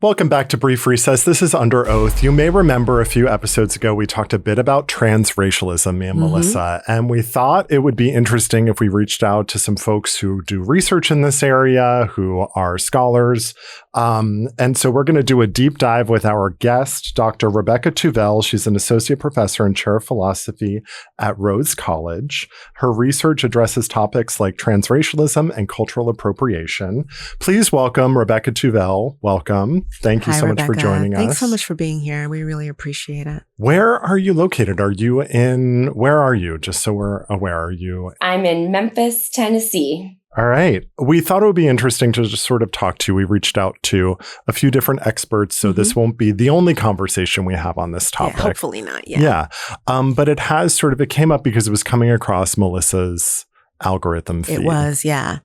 Welcome back to Brief Recess. This is Under Oath. You may remember a few episodes ago, we talked a bit about transracialism, me and Mélissa, and we thought it would be interesting if we reached out to some folks who do research in this area, who are scholars. And so we're going to do a deep dive with our guest, Dr. Rebecca Tuvel. She's an associate professor and chair of philosophy at Rhodes College. Her research addresses topics like transracialism and cultural appropriation. Please welcome Rebecca Tuvel. Welcome. Thank you so much for joining us. Thanks so much for being here. We really appreciate it. Where are you located? Where are you? Just so we're aware, are you? I'm in Memphis, Tennessee. All right. We thought it would be interesting to just sort of talk to. We reached out to a few different experts, so this won't be the only conversation we have on this topic. Yeah, hopefully not. Yeah. But it came up because it was coming across Melissa's algorithm feed. It was, yeah.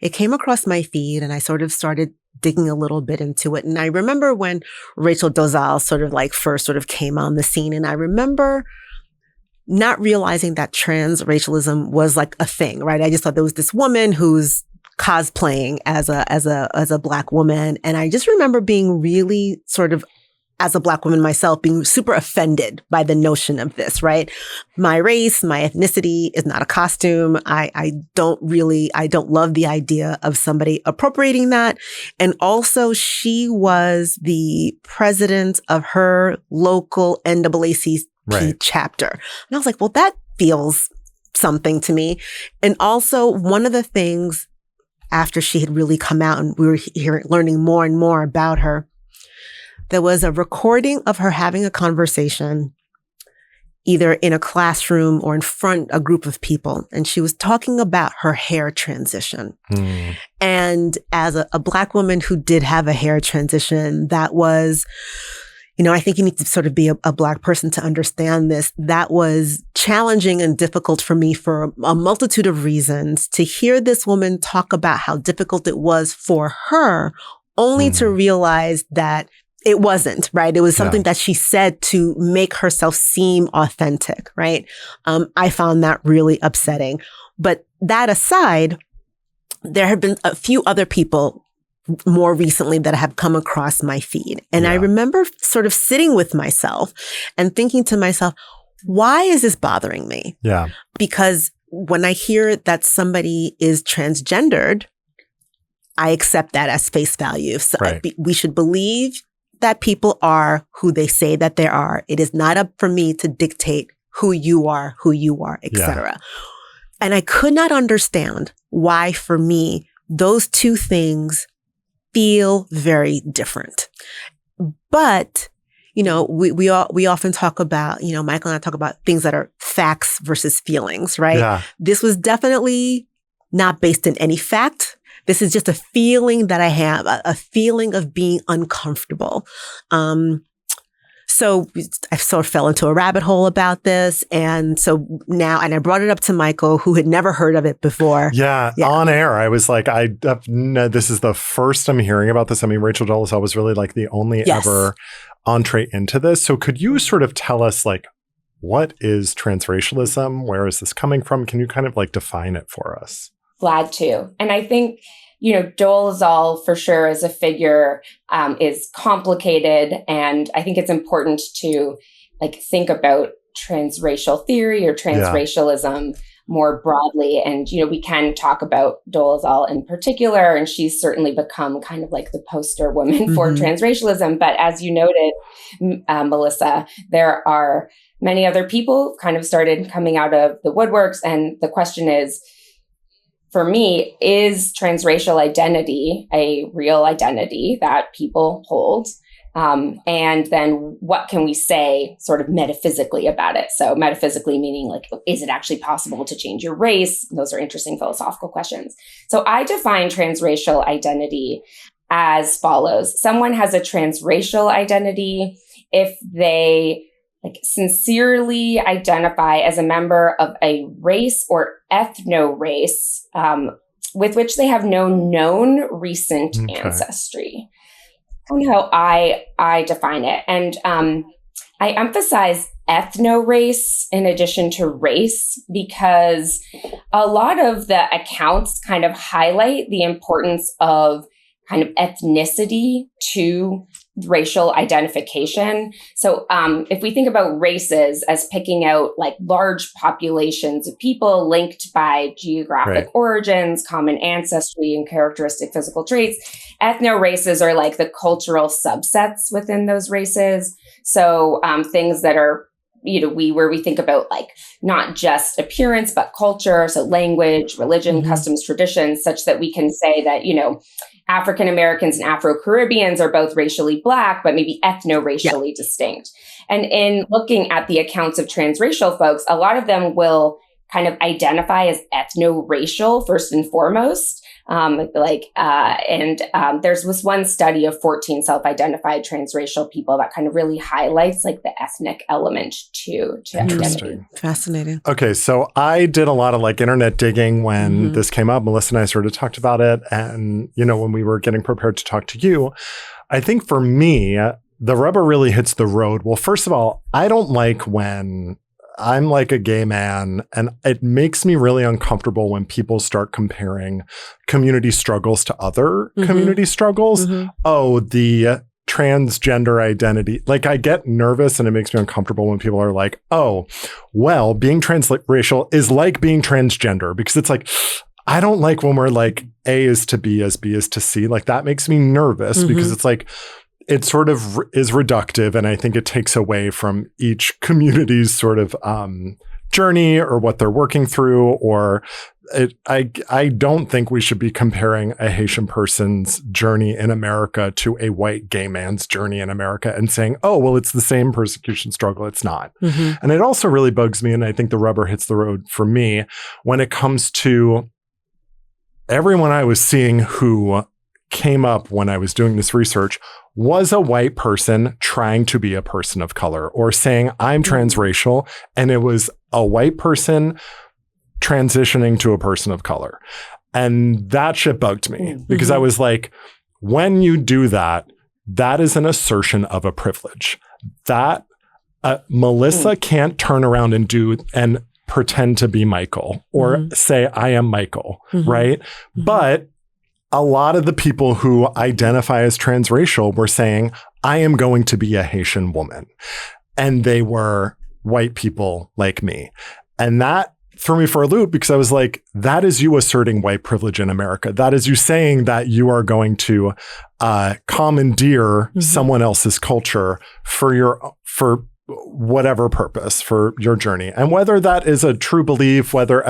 It came across my feed and I sort of started digging a little bit into it. And I remember when Rachel Dolezal first came on the scene. And I remember not realizing that transracialism was like a thing, right? I just thought there was this woman who's cosplaying as a Black woman. And I just remember being really sort of, as a Black woman myself, being super offended by the notion of this, right? My race, my ethnicity is not a costume. I don't love the idea of somebody appropriating that. And also she was the president of her local NAACP chapter. And I was like, well, that feels something to me. And also one of the things after she had really come out and we were learning more and more about her, there was a recording of her having a conversation either in a classroom or in front of a group of people. And she was talking about her hair transition. And as a Black woman who did have a hair transition, that was, I think you need to sort of be a Black person to understand this. That was challenging and difficult for me for a multitude of reasons. To hear this woman talk about how difficult it was for her, only to realize that it wasn't, right? It was something that she said to make herself seem authentic, right? I found that really upsetting. But that aside, there have been a few other people more recently that have come across my feed. And I remember sort of sitting with myself and thinking to myself, why is this bothering me? Yeah. Because when I hear that somebody is transgendered, I accept that as face value. So we should believe that people are who they say that they are. It is not up for me to dictate who you are, etc. And I could not understand why, for me, those two things feel very different. But, we often talk about, Michael and I talk about things that are facts versus feelings, right? Yeah. This was definitely not based in any fact. This is just a feeling that I have, a feeling of being uncomfortable. So I sort of fell into a rabbit hole about this. And so now, and I brought it up to Michael, who had never heard of it before. Yeah. On air. I was like, no, this is the first I'm hearing about this. I mean, Rachel Dolezal was really like the only ever entree into this. So could you sort of tell us what is transracialism? Where is this coming from? Can you kind of define it for us? Glad to. And I think, Dolezal for sure as a figure is complicated. And I think it's important to think about transracial theory or transracialism more broadly. And, we can talk about Dolezal in particular, and she's certainly become kind of like the poster woman for transracialism. But as you noted, Mélissa, there are many other people kind of started coming out of the woodworks. And the question is, for me, is transracial identity a real identity that people hold? And then what can we say sort of metaphysically about it? So metaphysically meaning is it actually possible to change your race? Those are interesting philosophical questions. So I define transracial identity as follows. Someone has a transracial identity if they sincerely identify as a member of a race or ethno-race with which they have no known recent ancestry. That's how I define it. And I emphasize ethno-race in addition to race because a lot of the accounts kind of highlight the importance of kind of ethnicity to racial identification. So if we think about races as picking out like large populations of people linked by geographic origins, common ancestry, and characteristic physical traits, ethno-races are like the cultural subsets within those races. So things that are, where we think about like not just appearance, but culture. So language, religion, customs, traditions, such that we can say that, African Americans and Afro-Caribbeans are both racially Black, but maybe ethno-racially distinct. And in looking at the accounts of transracial folks, a lot of them will kind of identify as ethno-racial first and foremost. There's this one study of 14 self-identified transracial people that kind of really highlights like the ethnic element to identity. Fascinating. Okay, so I did a lot of like internet digging when this came up. Mélissa and I sort of talked about it. And, when we were getting prepared to talk to you, I think for me, the rubber really hits the road. Well, first of all, I don't like when I'm like a gay man, and it makes me really uncomfortable when people start comparing community struggles to other community struggles. Oh, the transgender identity. Like, I get nervous and it makes me uncomfortable when people are like, oh, well, being transracial is like being transgender, because it's like, I don't like when we're like A is to B as B is to C. Like, that makes me nervous because it's like, it sort of is reductive, and I think it takes away from each community's sort of journey or what they're working through. Or I don't think we should be comparing a Haitian person's journey in America to a white gay man's journey in America and saying, oh, well, it's the same persecution struggle. It's not. And it also really bugs me, and I think the rubber hits the road for me when it comes to everyone I was seeing who came up when I was doing this research was a white person trying to be a person of color, or saying I'm transracial, and it was a white person transitioning to a person of color. And that shit bugged me because I was like, when you do that, that is an assertion of a privilege. That Mélissa can't turn around and pretend to be Michael or say I am Michael, right? But a lot of the people who identify as transracial were saying, I am going to be a Haitian woman. And they were white people like me. And that threw me for a loop, because I was like, that is you asserting white privilege in America. That is you saying that you are going to commandeer someone else's culture for whatever purpose, for your journey. And whether that is a true belief, so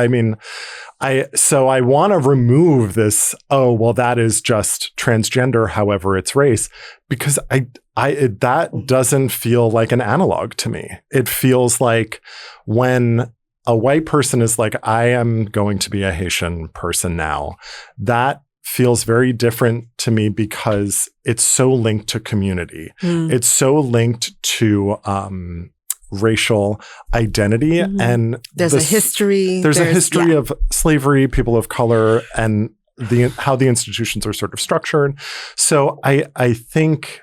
I want to remove this, oh, well, that is just transgender, however it's race, because that doesn't feel like an analog to me. It feels like when a white person is like, I am going to be a Haitian person now, that feels very different to me because it's so linked to community. It's so linked to racial identity, and there's a history. There's a history of slavery, people of color, and how the institutions are sort of structured. So I think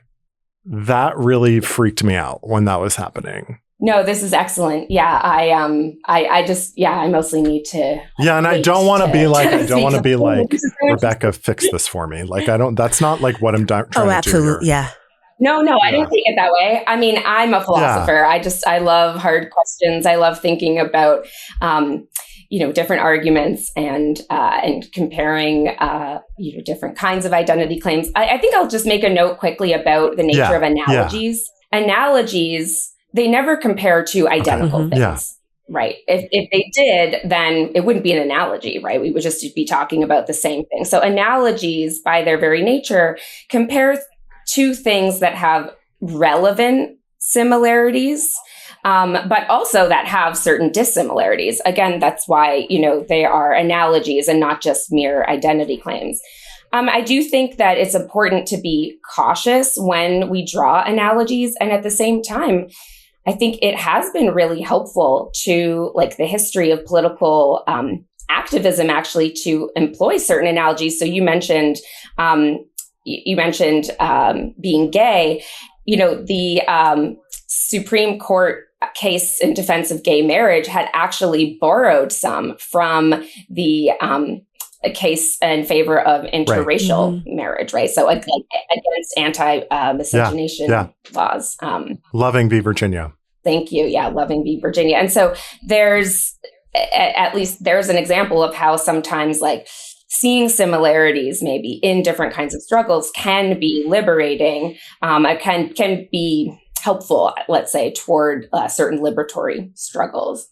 that really freaked me out when that was happening. No, this is excellent. Yeah, I mostly need to. Yeah, and I don't want to be like, Rebecca, fix this for me. Like, that's not like what I'm trying to do here. Oh, absolutely. Yeah. No, I don't take it that way. I mean, I'm a philosopher. Yeah. I love hard questions. I love thinking about, different arguments and comparing, different kinds of identity claims. I think I'll just make a note quickly about the nature of analogies. Yeah. Analogies, they never compare to identical things. Yeah. Right. If they did, then it wouldn't be an analogy, right? We would just be talking about the same thing. So analogies, by their very nature, compare two things that have relevant similarities, but also that have certain dissimilarities. Again, that's why, they are analogies and not just mere identity claims. I do think that it's important to be cautious when we draw analogies. And at the same time, I think it has been really helpful to like the history of political activism, actually, to employ certain analogies. So you mentioned being gay. The Supreme Court case in defense of gay marriage had actually borrowed some from the a case in favor of interracial marriage, right? So like against anti-miscegenation laws. Loving v. Virginia. Thank you. Yeah, Loving v. Virginia. And so there's an example of how sometimes like seeing similarities maybe in different kinds of struggles can be liberating, can be helpful, let's say, toward certain liberatory struggles.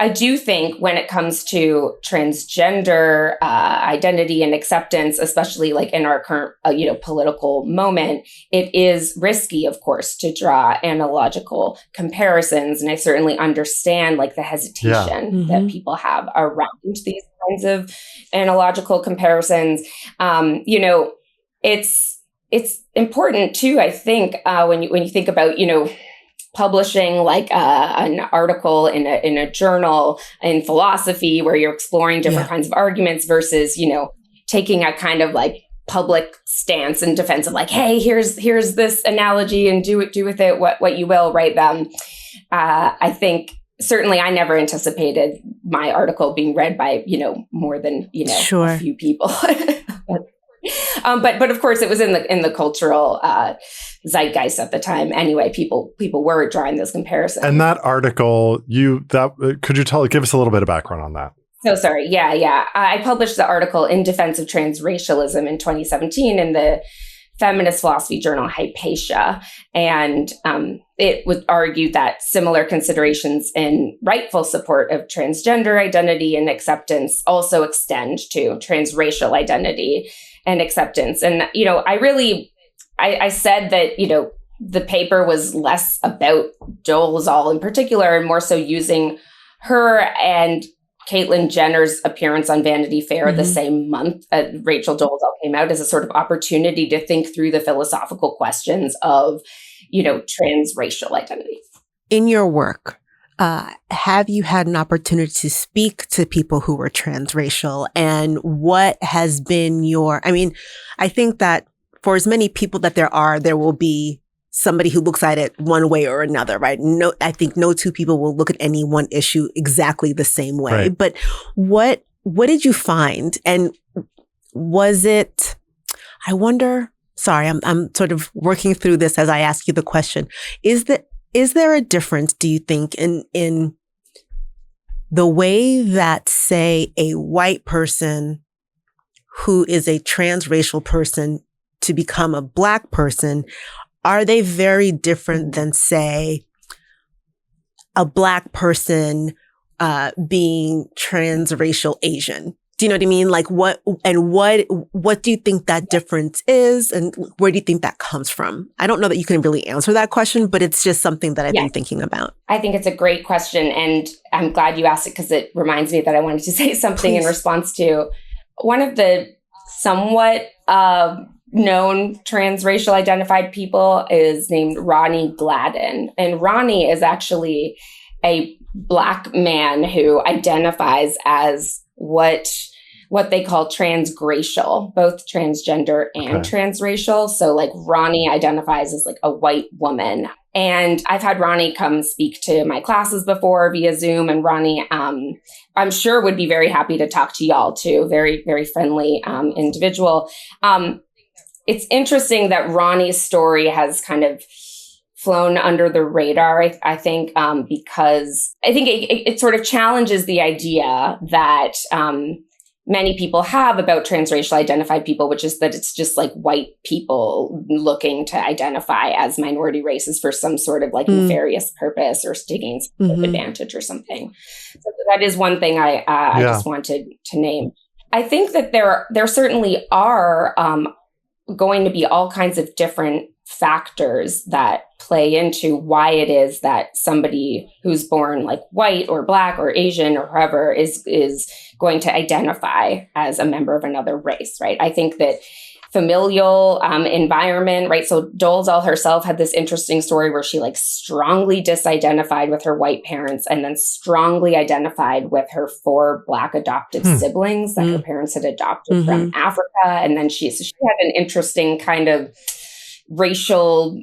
I do think when it comes to transgender identity and acceptance, especially like in our current, political moment, it is risky, of course, to draw analogical comparisons. And I certainly understand like the hesitation that people have around these kinds of analogical comparisons. It's important too, I think, when you think about, publishing like an article in a journal in philosophy where you're exploring different kinds of arguments versus, taking a kind of like public stance in defense of like, hey, here's this analogy and do with it what you will, right? I think certainly I never anticipated my article being read by, more than, a few people. But of course, it was in the cultural zeitgeist at the time. Anyway, people were drawing those comparisons. And that article, could you give us a little bit of background on that? So sorry. Yeah. I published the article in defense of transracialism in 2017 in the feminist philosophy journal Hypatia. And it would argue that similar considerations in rightful support of transgender identity and acceptance also extend to transracial identity and acceptance. And, I said that, the paper was less about Dolezal in particular and more so using her and Caitlyn Jenner's appearance on Vanity Fair the same month Rachel Dolezal came out as a sort of opportunity to think through the philosophical questions of, transracial identity. In your work, have you had an opportunity to speak to people who were transracial, and what has been I think that for as many people that there will be somebody who looks at it one way or another, right? I think no two people will look at any one issue exactly the same way. Right. But what did you find? And was it, I wonder, sorry, I'm sort of working through this as I ask you the question. Is there a difference, do you think, in the way that, say, a white person who is a transracial person to become a Black person, are they very different than, say, a Black person being transracial Asian? Do you know what I mean? Like what do you think that difference is, and where do you think that comes from? I don't know that you can really answer that question, but it's just something that I've been thinking about. I think it's a great question, and I'm glad you asked it because it reminds me that I wanted to say something in response to one of the somewhat known transracial identified people is named Ronnie Gladden. And Ronnie is actually a Black man who identifies as what they call transgracial, both transgender and transracial. So like Ronnie identifies as like a white woman. And I've had Ronnie come speak to my classes before via Zoom. And Ronnie, I'm sure would be very happy to talk to y'all too. Very, very friendly individual. It's interesting that Ronnie's story has kind of flown under the radar, I think, because I think it sort of challenges the idea that many people have about transracial identified people, which is that it's just like white people looking to identify as minority races for some sort of like nefarious purpose or taking some advantage or something. So that is one thing I just wanted to name. I think that there certainly are going to be all kinds of different factors that play into why it is that somebody who's born like white or Black or Asian or whoever is going to identify as a member of another race, right? I think that familial environment, right? So Dolezal herself had this interesting story where she like strongly disidentified with her white parents and then strongly identified with her 4 Black adopted siblings that her parents had adopted from Africa. And then she had an interesting kind of, racial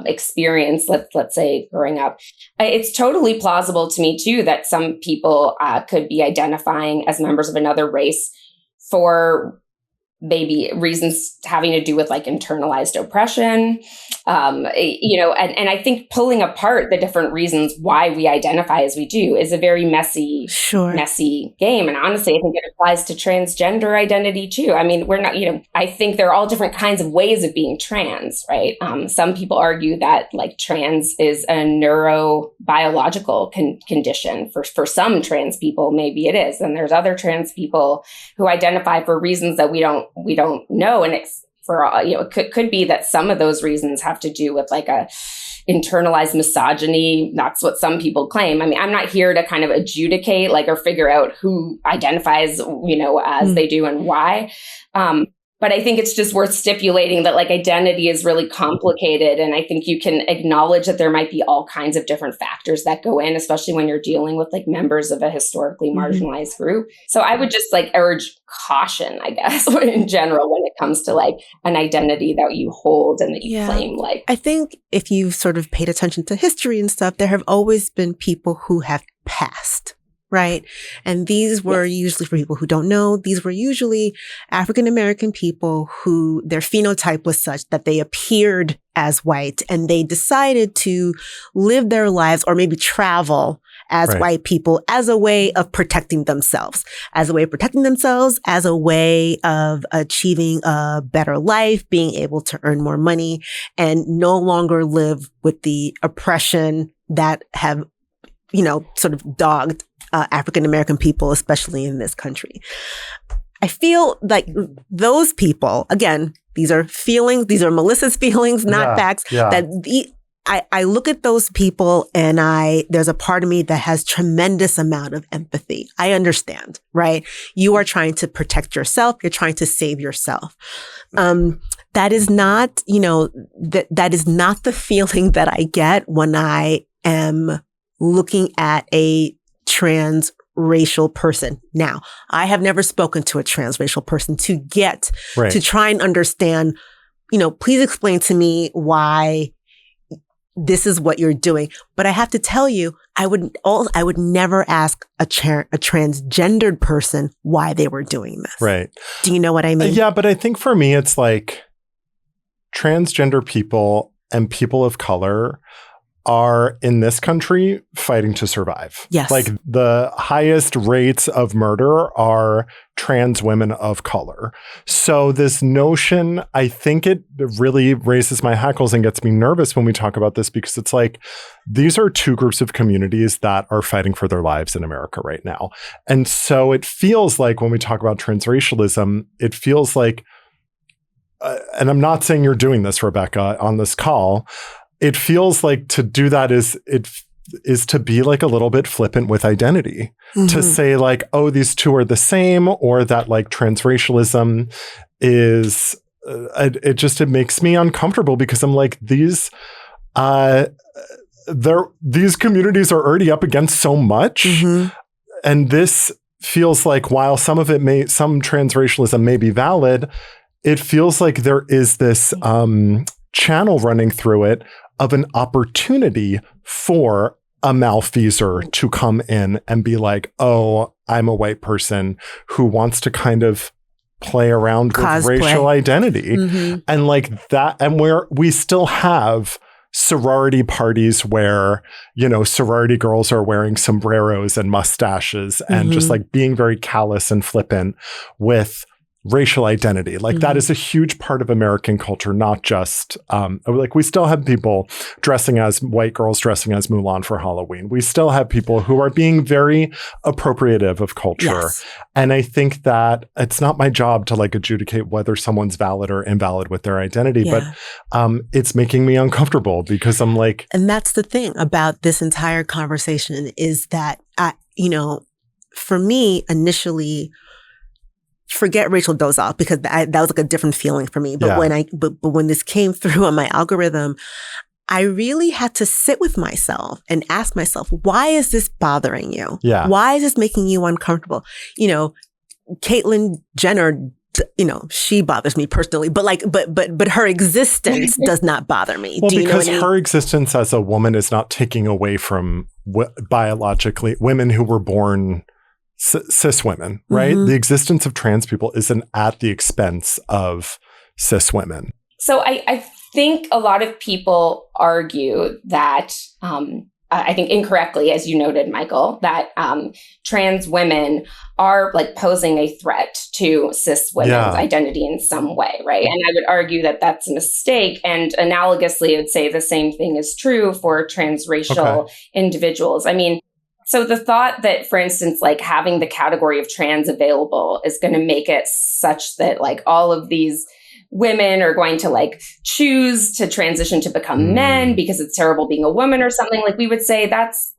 experience, let's say growing up, it's totally plausible to me too that some people could be identifying as members of another race for maybe reasons having to do with like internalized oppression, and I think pulling apart the different reasons why we identify as we do is a very messy game. And honestly, I think it applies to transgender identity too. I mean, we're not, I think there are all different kinds of ways of being trans, right? Some people argue that like trans is a neurobiological condition. For some trans people, maybe it is. And there's other trans people who identify for reasons that we don't know. And it's it could be that some of those reasons have to do with like a internalized misogyny. That's what some people claim. I mean, I'm not here to kind of adjudicate or figure out who identifies, as they do and why. But I think it's just worth stipulating that like identity is really complicated. And I think you can acknowledge that there might be all kinds of different factors that go in, especially when you're dealing with like members of a historically marginalized group. So I would just like urge caution, I guess, in general, when it comes to like an identity that you hold and that you claim. Like, I think if you've sort of paid attention to history and stuff, there have always been people who have passed. Right. And these were usually, for people who don't know, these were usually African-American people who their phenotype was such that they appeared as white and they decided to live their lives or maybe travel as white people as a way of protecting themselves, as a way of achieving a better life, being able to earn more money and no longer live with the oppression that have, sort of dogged African-American people, especially in this country. I feel like those people, again, these are feelings, these are Melissa's feelings, not facts, that I look at those people and there's a part of me that has tremendous amount of empathy. I understand, right? You are trying to protect yourself. You're trying to save yourself. That is not, that is not the feeling that I get when I am looking at a transracial person. Now, I have never spoken to a transracial person to get, to try and understand, please explain to me why this is what you're doing. But I have to tell you, I would never ask a transgendered person why they were doing this. Right. Do you know what I mean? Yeah, but I think for me, it's like transgender people and people of color are in this country fighting to survive. Yes. Like the highest rates of murder are trans women of color. So this notion, I think it really raises my hackles and gets me nervous when we talk about this, because it's like, these are two groups of communities that are fighting for their lives in America right now. And so it feels like when we talk about transracialism, it feels like, and I'm not saying you're doing this, Rebecca, on this call, it feels like to do that is to be like a little bit flippant with identity, to say like, oh, these two are the same, or that like transracialism is, it makes me uncomfortable, because I'm like, these communities are already up against so much. And this feels like, while some transracialism may be valid, it feels like there is this channel running through it of an opportunity for a malfeasor to come in and be like, oh, I'm a white person who wants to kind of play around with racial identity. And like that, and where we still have sorority parties where, sorority girls are wearing sombreros and mustaches and just like being very callous and flippant with racial identity. Like that is a huge part of American culture, not just like we still have people white girls dressing as Mulan for Halloween. We still have people who are being very appropriative of culture. Yes. And I think that it's not my job to like adjudicate whether someone's valid or invalid with their identity, but it's making me uncomfortable, because I'm like, and that's the thing about this entire conversation is that for me initially, forget Rachel Dolezal, because that was like a different feeling for me. But when this came through on my algorithm, I really had to sit with myself and ask myself, why is this bothering you? Yeah. Why is this making you uncomfortable? Caitlyn Jenner she bothers me personally, but her existence does not bother me. Well, Do you because know what I mean? her existence as a woman is not taking away from biologically women who were born cis women, right? Mm-hmm. The existence of trans people isn't at the expense of cis women. So I think a lot of people argue that, I think incorrectly, as you noted, Michael, that trans women are like posing a threat to cis women's identity in some way, right? And I would argue that that's a mistake. And analogously, I would say the same thing is true for transracial individuals. I mean, so the thought that, for instance, like having the category of trans available is going to make it such that like all of these women are going to like choose to transition to become men because it's terrible being a woman or something, like we would say that's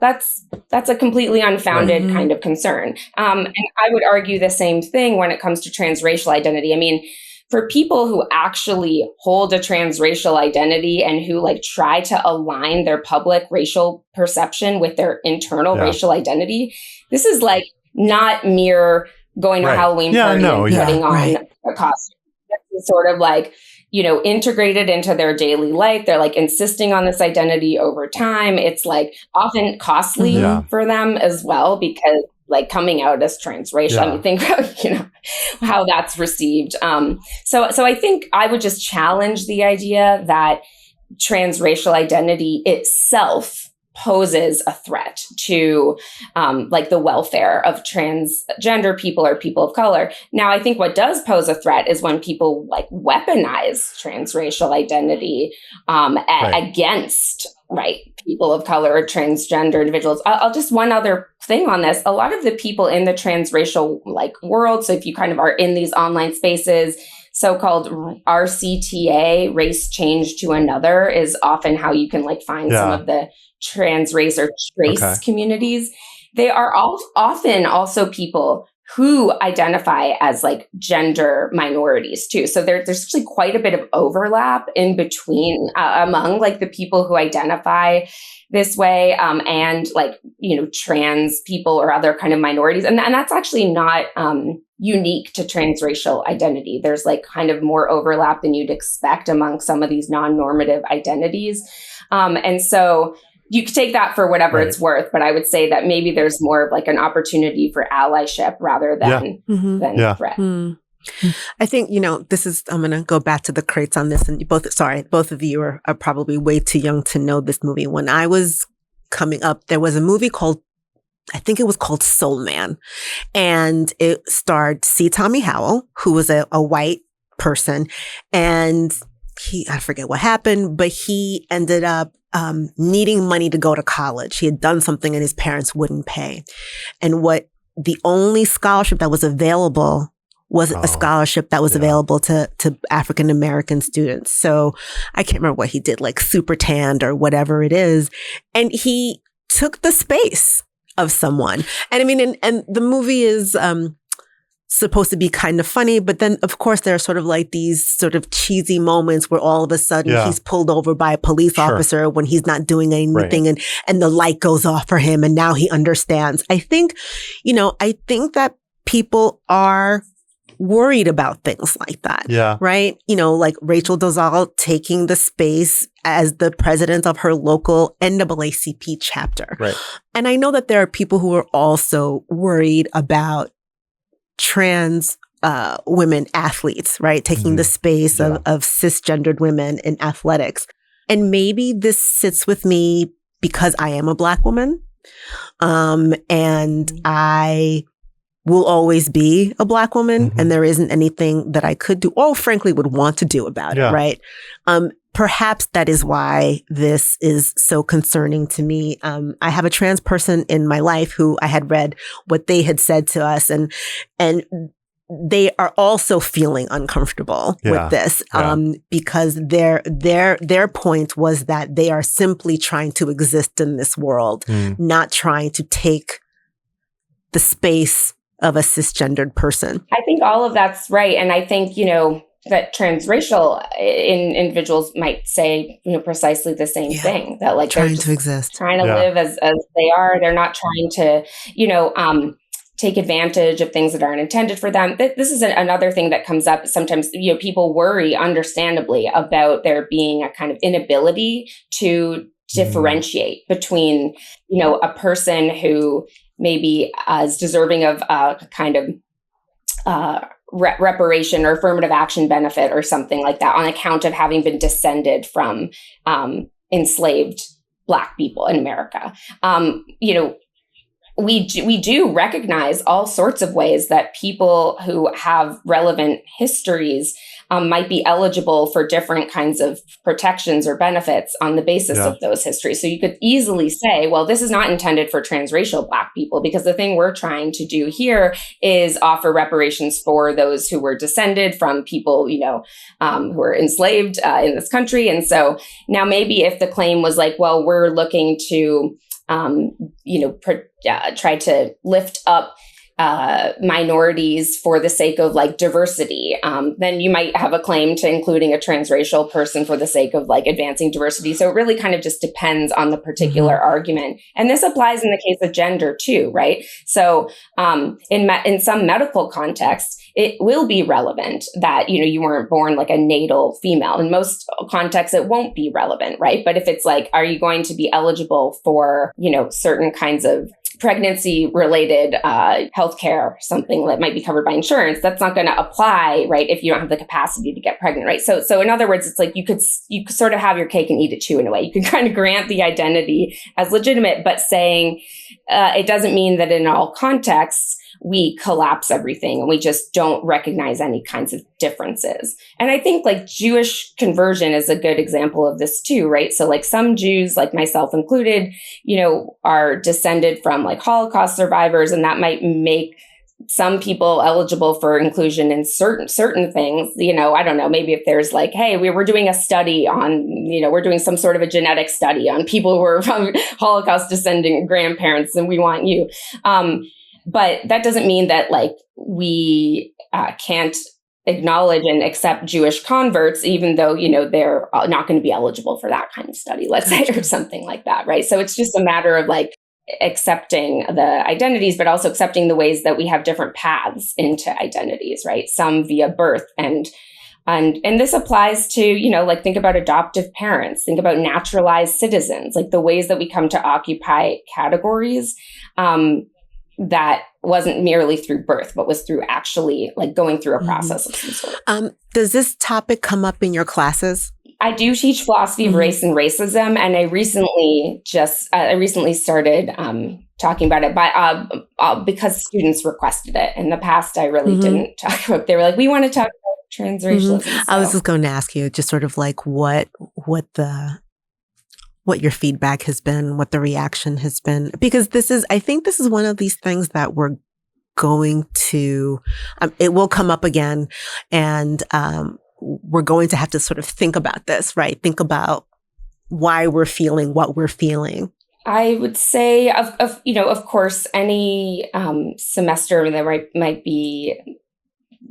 a completely unfounded kind of concern. And I would argue the same thing when it comes to transracial identity. I mean, for people who actually hold a transracial identity and who like try to align their public racial perception with their internal racial identity, this is like not mere going to a Halloween party and putting on a costume. It's sort of like, integrated into their daily life. They're like insisting on this identity over time. It's like often costly for them as well, because like coming out as transracial, I mean, think about, how that's received. So I think I would just challenge the idea that transracial identity itself poses a threat to like the welfare of transgender people or people of color. Now, I think what does pose a threat is when people like weaponize transracial identity against people of color or transgender individuals. I'll just one other thing on this. A lot of the people in the transracial like world, so if you kind of are in these online spaces, so-called RCTA, race change to another, is often how you can like find some of the trans race or trace communities. They are often also people who identify as like gender minorities too. So there's actually quite a bit of overlap in between among like the people who identify this way and like, trans people or other kind of minorities. And that's actually not unique to transracial identity. There's like kind of more overlap than you'd expect among some of these non-normative identities. And so you could take that for whatever it's worth, but I would say that maybe there's more of like an opportunity for allyship rather than threat. I think, I'm going to go back to the crates on this, and both of you are probably way too young to know this movie. When I was coming up, there was a movie called Soul Man, and it starred C. Tommy Howell, who was a white person, and I forget what happened, but he ended up needing money to go to college. He had done something and his parents wouldn't pay. And the only scholarship that was available was a scholarship that was available to African-American students. So I can't remember what he did, like super tanned or whatever it is. And he took the space of someone. And I mean, and the movie is supposed to be kind of funny, but then of course there are sort of like these sort of cheesy moments where all of a sudden he's pulled over by a police officer when he's not doing anything, and the light goes off for him, and now he understands. I think that people are worried about things like that. Yeah. Right? Like Rachel Dolezal taking the space as the president of her local NAACP chapter. Right. And I know that there are people who are also worried about trans women athletes, right? Taking the space of cisgendered women in athletics. And maybe this sits with me because I am a Black woman. And I will always be a Black woman, and there isn't anything that I could do or frankly would want to do about it, right? Perhaps that is why this is so concerning to me. I have a trans person in my life who I had read what they had said to us, and they are also feeling uncomfortable with this because their point was that they are simply trying to exist in this world, not trying to take the space of a cisgendered person. I think all of that's right. And I think, that transracial individuals might say, precisely the same thing, that like trying to exist, trying to live as they are. They're not trying to, take advantage of things that aren't intended for them. This is another thing that comes up sometimes. People worry, understandably, about there being a kind of inability to differentiate between, a person who maybe is deserving of a kind of reparation or affirmative action benefit or something like that on account of having been descended from enslaved Black people in America. We do recognize all sorts of ways that people who have relevant histories might be eligible for different kinds of protections or benefits on the basis of those histories. So you could easily say, well, this is not intended for transracial Black people, because the thing we're trying to do here is offer reparations for those who were descended from people, who were enslaved in this country. And so now maybe if the claim was like, well, we're looking to try to lift up minorities for the sake of like diversity, then you might have a claim to including a transracial person for the sake of like advancing diversity. So it really kind of just depends on the particular argument. And this applies in the case of gender too, right? So in some medical contexts, it will be relevant that, you weren't born like a natal female. In most contexts, it won't be relevant, right? But if it's like, are you going to be eligible for, certain kinds of pregnancy-related healthcare, something that might be covered by insurance, that's not going to apply, right, if you don't have the capacity to get pregnant, right? So in other words, it's like you could sort of have your cake and eat it too in a way. You can kind of grant the identity as legitimate, but saying it doesn't mean that in all contexts we collapse everything and we just don't recognize any kinds of differences. And I think like Jewish conversion is a good example of this too, right? So like some Jews, like myself included, are descended from like Holocaust survivors, and that might make some people eligible for inclusion in certain things. I don't know, maybe if there's like, hey, we're doing a study on, we're doing some sort of a genetic study on people who are from Holocaust descending grandparents, and we want you. But that doesn't mean that like we can't acknowledge and accept Jewish converts, even though, they're not going to be eligible for that kind of study, let's say, or something like that, right? So it's just a matter of like accepting the identities, but also accepting the ways that we have different paths into identities, right? Some via birth and this applies to, like think about adoptive parents, think about naturalized citizens, like the ways that we come to occupy categories that wasn't merely through birth, but was through actually like going through a process of some sort. Does this topic come up in your classes? I do teach philosophy of race and racism, and I recently started talking about it, but because students requested it. In the past, I really didn't talk about. They were like, "We want to talk about transracialism." So. I was just going to ask you, just sort of like what your feedback has been, what the reaction has been, because I think this is one of these things that we're going to, it will come up again, and we're going to have to sort of think about this, right? Think about why we're feeling what we're feeling. I would say, of course, any semester there might be,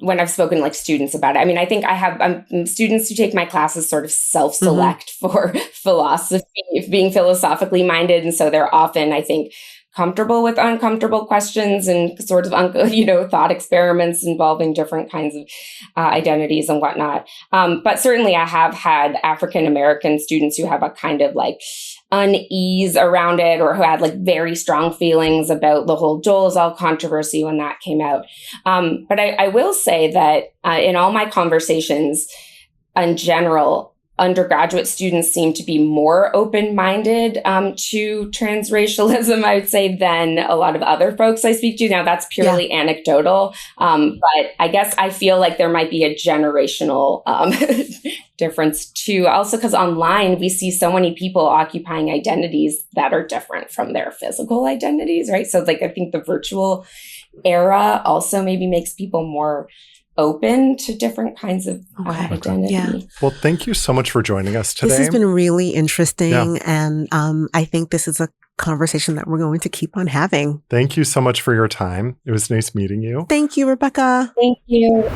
when I've spoken to like students about it. I mean, I think I have students who take my classes sort of self-select for philosophy, being philosophically minded. And so they're often, I think, comfortable with uncomfortable questions and sort of, thought experiments involving different kinds of identities and whatnot. But certainly I have had African-American students who have a kind of like unease around it, or who had like very strong feelings about the whole Dolezal controversy when that came out. But I will say that in all my conversations in general, undergraduate students seem to be more open-minded to transracialism, I would say, than a lot of other folks I speak to. Now, that's purely anecdotal, but I guess I feel like there might be a generational difference too. Also, because online, we see so many people occupying identities that are different from their physical identities, right? So like, I think the virtual era also maybe makes people more open to different kinds of identity. Yeah. Well, thank you so much for joining us today. This has been really interesting. And I think this is a conversation that we're going to keep on having. Thank you so much for your time. It was nice meeting you. Thank you, Rebecca. Thank you.